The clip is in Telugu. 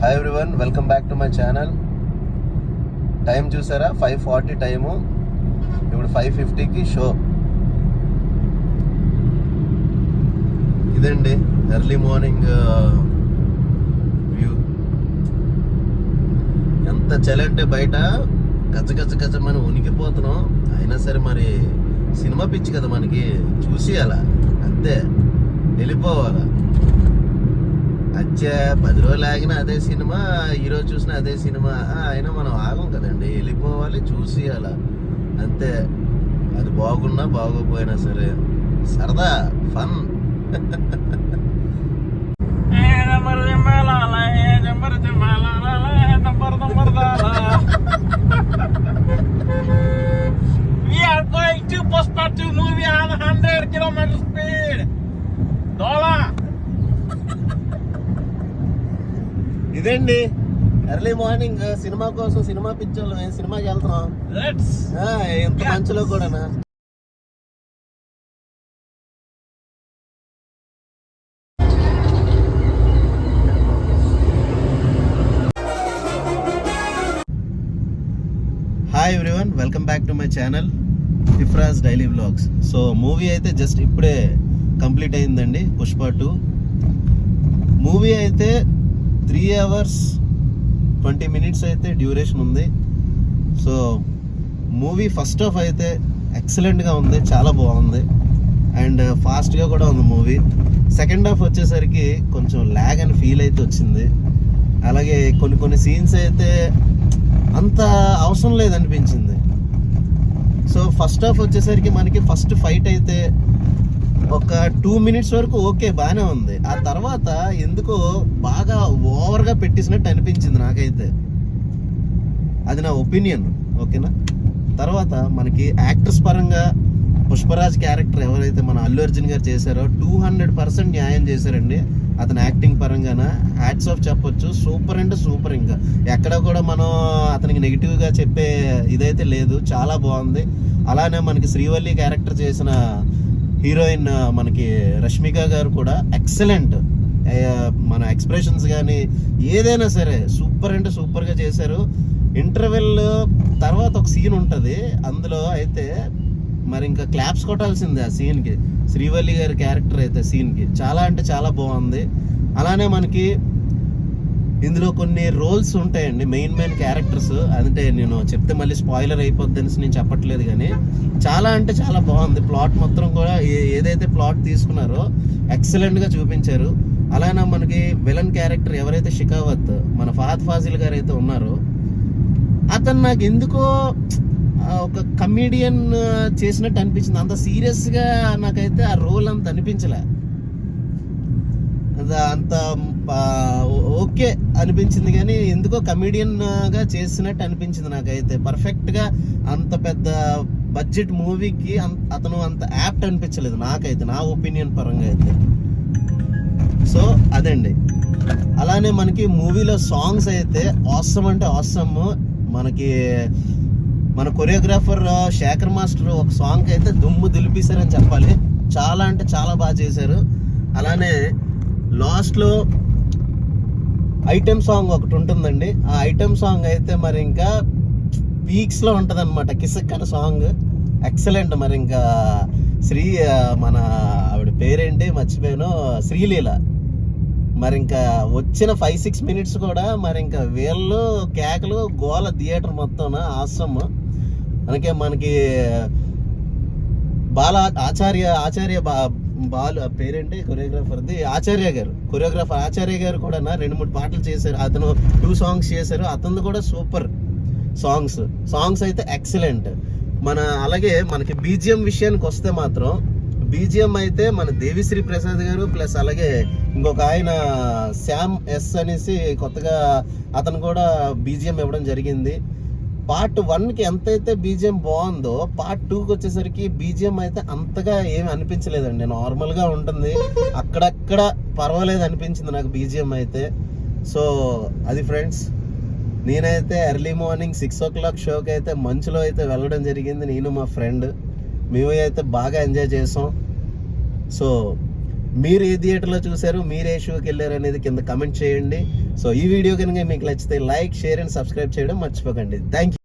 Hi everyone, welcome back to my channel. Time చూసారా? 5:40 టైము. ఇప్పుడు 5:50కి షో. ఇదండి ఎర్లీ మార్నింగ్ వ్యూ. ఎంత చలి అంటే బయట గచ్చ మనం ఉనికిపోతున్నాం. అయినా సరే మరి సినిమా పిచ్చి కదా మనకి, చూసి అలా అంతే వెళ్ళిపోవాలా. అచ్చా 10 రోజులు ఆగిన అదే సినిమా, ఈరోజు చూసిన అదే సినిమా, అయినా మనం ఆగం కదండి, వెళ్ళిపోవాలి చూసి అలా అంతే. అది బాగున్నా బాగోపోయినా సరే సరదా fun. We are going to Pushpa 2 movie on 100 km speed. Dola. ఇదండి ఎర్లీ మార్నింగ్ సినిమా కోసం, సినిమా పిక్చర్లు సినిమాకి వెళ్తున్నాం. ఎంత మంచులో కూడానా. Hi everyone, welcome back to my channel Ifraz daily vlogs. So movie అయితే జస్ట్ ఇప్పుడే కంప్లీట్ అయిందండి, పుష్ప 2 మూవీ అయితే 3 hours 20 minutes అయితే డ్యూరేషన్ ఉంది. సో మూవీ ఫస్ట్ హాఫ్ అయితే ఎక్సలెంట్గా ఉంది, చాలా బాగుంది అండ్ ఫాస్ట్గా కూడా ఉంది మూవీ. సెకండ్ హాఫ్ వచ్చేసరికి కొంచెం ల్యాగ్ అని ఫీల్ అయితే వచ్చింది. అలాగే కొన్ని సీన్స్ అయితే అంత అవసరం లేదనిపించింది. సో ఫస్ట్ హాఫ్ వచ్చేసరికి మనకి ఫస్ట్ ఫైట్ అయితే ఒక 2 minutes వరకు ఓకే బాగానే ఉంది. ఆ తర్వాత ఎందుకో బాగా ఓవర్గా పెట్టేసినట్టు అనిపించింది నాకైతే. అది నా ఒపీనియన్, ఓకేనా. తర్వాత మనకి యాక్టర్స్ పరంగా పుష్పరాజ్ క్యారెక్టర్ ఎవరైతే మన అల్లు అర్జున్ గారు చేశారో 200% న్యాయం చేశారండి. అతని యాక్టింగ్ పరంగాన హ్యాట్స్ ఆఫ్ చెప్పొచ్చు. సూపర్ అంటే సూపర్. ఇంకా ఎక్కడ కూడా మనం అతనికి నెగిటివ్గా చెప్పే ఇదైతే లేదు, చాలా బాగుంది. అలానే మనకి శ్రీవల్లి క్యారెక్టర్ చేసిన హీరోయిన్ మనకి రష్మిక గారు కూడా ఎక్సలెంట్. మన ఎక్స్ప్రెషన్స్ కానీ ఏదైనా సరే సూపర్ అంటే సూపర్గా చేశారు. ఇంటర్వెల్ తర్వాత ఒక సీన్ ఉంటుంది, అందులో అయితే మరి ఇంకా క్లాప్స్ కొట్టాల్సిందే ఆ సీన్కి. శ్రీవల్లి గారి క్యారెక్టర్ అయితే సీన్కి చాలా అంటే చాలా బాగుంది. అలానే మనకి ఇందులో కొన్ని రోల్స్ ఉంటాయండి, మెయిన్ క్యారెక్టర్స్. అంటే నేను చెప్తే మళ్ళీ స్పాయిలర్ అయిపోద్దని నేను చెప్పట్లేదు, కానీ చాలా అంటే చాలా బాగుంది. ప్లాట్ మొత్తం కూడా ఏదైతే ప్లాట్ తీసుకున్నారో ఎక్సలెంట్గా చూపించారు. అలానే మనకి విలన్ క్యారెక్టర్ ఎవరైతే షికావత్ మన ఫహద్ ఫాజిల్ గారు అయితే ఉన్నారో, అతను నాకు ఎందుకో ఒక కమీడియన్ చేసినట్టు అనిపించింది. అంత సీరియస్గా నాకైతే ఆ రోల్ అంత అనిపించలే. అంత ఓకే అనిపించింది, కానీ ఎందుకో కమీడియన్గా చేసినట్టు అనిపించింది నాకైతే. పర్ఫెక్ట్గా అంత పెద్ద బడ్జెట్ మూవీకి అతను అంత యాప్ట్ అనిపించలేదు నాకైతే, నా ఒపీనియన్ పరంగా అయితే. సో అదండి. అలానే మనకి మూవీలో సాంగ్స్ అయితే ఆసమ్ అంటే ఆసమ్. మనకి మన కొరియోగ్రాఫర్ శేఖర్ మాస్టర్ ఒక సాంగ్ అయితే దుమ్ము దులిపేశారని చెప్పాలి. చాలా అంటే చాలా బాగా చేశారు. అలానే లాస్ట్లో ఐటెం సాంగ్ ఒకటి ఉంటుందండి. ఆ ఐటెం సాంగ్ అయితే మరి ఇంకా పీక్స్లో ఉంటుంది అనమాట. కిసక్ అనే సాంగ్ ఎక్సలెంట్. మరి ఇంకా మన ఆవిడ పేరేంటి మర్చిపోయాను, శ్రీలీల. మరి ఇంకా వచ్చిన 5-6 minutes కూడా మరి ఇంకా వీళ్ళు కేకలు గోల థియేటర్ మొత్తం ఆసమ్. మనకి ఆచార్య బాలు పేరేంటి కొరియోగ్రాఫర్ది, కొరియోగ్రాఫర్ ఆచార్య గారు కూడా 2-3 పాటలు చేశారు. అతను 2 songs చేశారు. అతను కూడా సూపర్ సాంగ్స్ అయితే ఎక్సలెంట్. అలాగే మనకి బీజిఎం విషయానికి వస్తే మాత్రం బీజిఎం అయితే మన దేవిశ్రీ ప్రసాద్ గారు ప్లస్ అలాగే ఇంకొక ఆయన శ్యామ్ ఎస్ అనేసి కొత్తగా అతను కూడా బీజిఎం ఇవ్వడం జరిగింది. పార్ట్ 1కి ఎంతైతే బీజిఎం బాగుందో పార్ట్ 2కి వచ్చేసరికి బీజిఎం అయితే అంతగా ఏమి అనిపించలేదండి, నార్మల్గా ఉంటుంది. అక్కడక్కడ పర్వాలేదు అనిపించింది నాకు బీజిఎం అయితే. సో అది ఫ్రెండ్స్, నేనైతే ఎర్లీ మార్నింగ్ 6 o'clock షోకి అయితే మంచులో అయితే వెళ్ళడం జరిగింది. నేను మా ఫ్రెండ్ మేము అయితే బాగా ఎంజాయ్ చేసాం. సో మీరు ఏ థియేటర్లో చూసారు, మీరు ఏ షోకి వెళ్ళారు అనేది కింద కమెంట్ చేయండి. సో ఈ వీడియో కనుక మీకు నచ్చితే లైక్, షేర్ అండ్ సబ్స్క్రైబ్ చేయడం మర్చిపోకండి. Thank you.